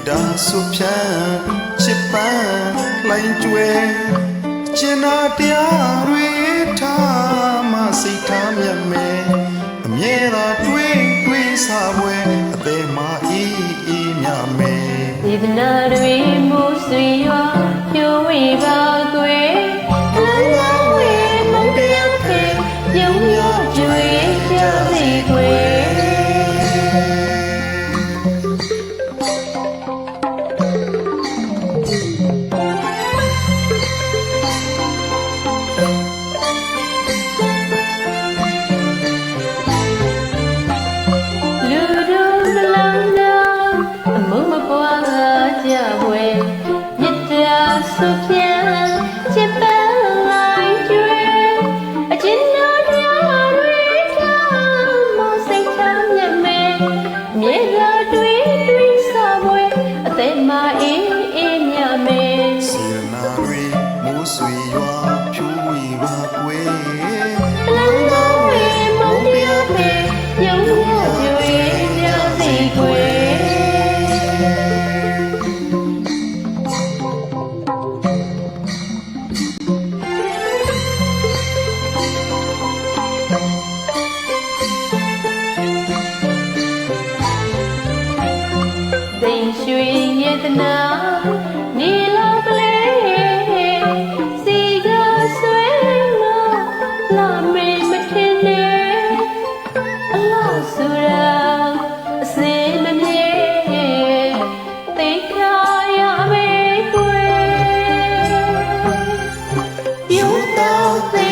တာဆုဖြန်းချစ်ပန်းလှိုင်းကျွဲကျင်နာတရားတွေထားမှစိတ်ထားမြတ်မယ်အမြဲတမ်းတွေးတွေးစားပွဲအသေးမှအေးအေးမြမယ်ဒေသနာတွေမိုးဆွေရွာပြိုဝေပါကွယ်လမ်းကြောင်းဝေမုန်တရားဖေပြုံးရကျွေးကြစီကွယ်ဆုဖြန်းချစ်ပန်းလိုက်ကျွေးအကျဉ်းတော်တရားတွေထားမစိတ်ချမ်းမြတ်မယ်မြေသာတွေးတွေးစားပွဲအသက်မအေးအေးမြတ်မယ်စေနာတွေမိုးဆွေရွာဖြူဝေပါကွယ်လမ်းတော်ဝေမုန်တရားဖေပြုံးရကျွေးကြစီကွယ်ရွှေရတနာနီလောကလေးစီကဆွဲမလာမေမထင်နဲ့အလားဆူရာအစင်မမြေသိခါရမေကွယ်ပြုတော်သိ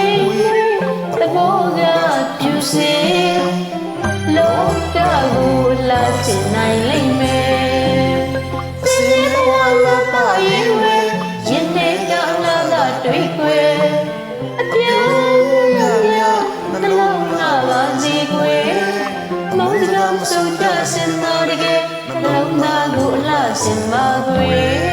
တဘောကပြူစေလောကကိုလာချင်နိုင်လိမ့်မယ်တွေးခွေအပြောင်းရရနှလုံးသားပါစီခွေမောင်စကားမဆိုကြစင်မာတကယ်နှလုံးသားကိုအလှစင်ပါခွေ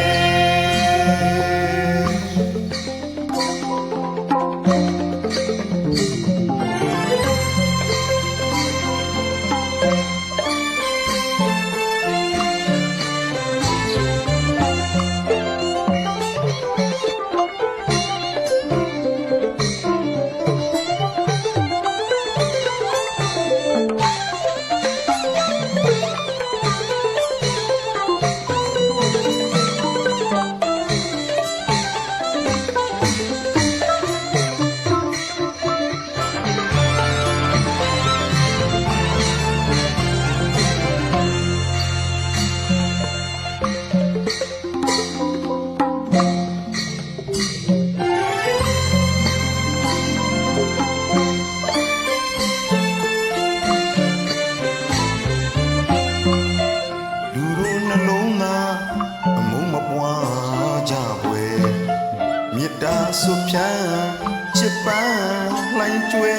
ဆုဖြန်းချစ်ပန်းလှိုင်းကျွဲ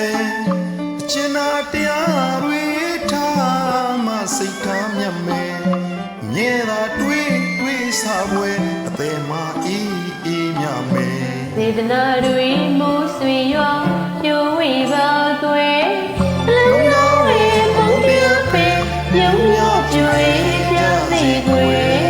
အကျဉ်းနာတရားတွေထားမှစိတ်ထားမြတ်မယ်မြဲတာတွေးတွေးစားပွဲအသေးမှအေးအေးမြမယ်ဒေသနာတွေမိုးဆွေရွာပြိုဝေပါကွယ်လမ်းတော်ဝေမုန်တရားဖေပြုံးရကျွေးကြစီကွယ်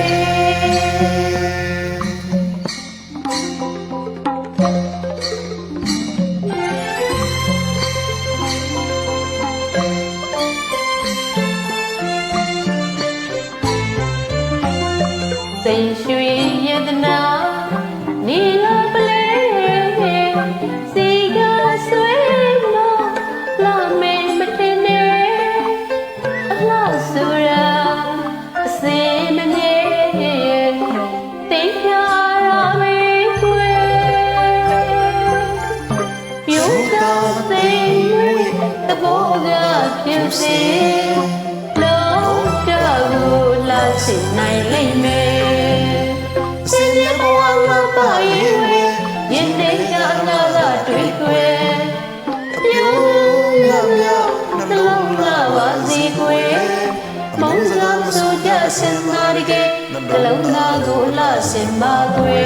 စိန်ရွှေရတနာနီလာပလေးစီကဆွဲမလာမေမထင်နဲ့အလားဆူရာအစင်မမြေသိခါရမေကွယ်ပြုံးတော်သိတဘောကပြူစေလောကကိုလာချင်နိုင်လိမ့်မယ်တွေးခွေပြုံးရမြနှလုံးသားပါစီခွေမောင်စကားမဆိုကြစင်မာတကယ်နှလုံးသားကိုလှစင်ပါခွေ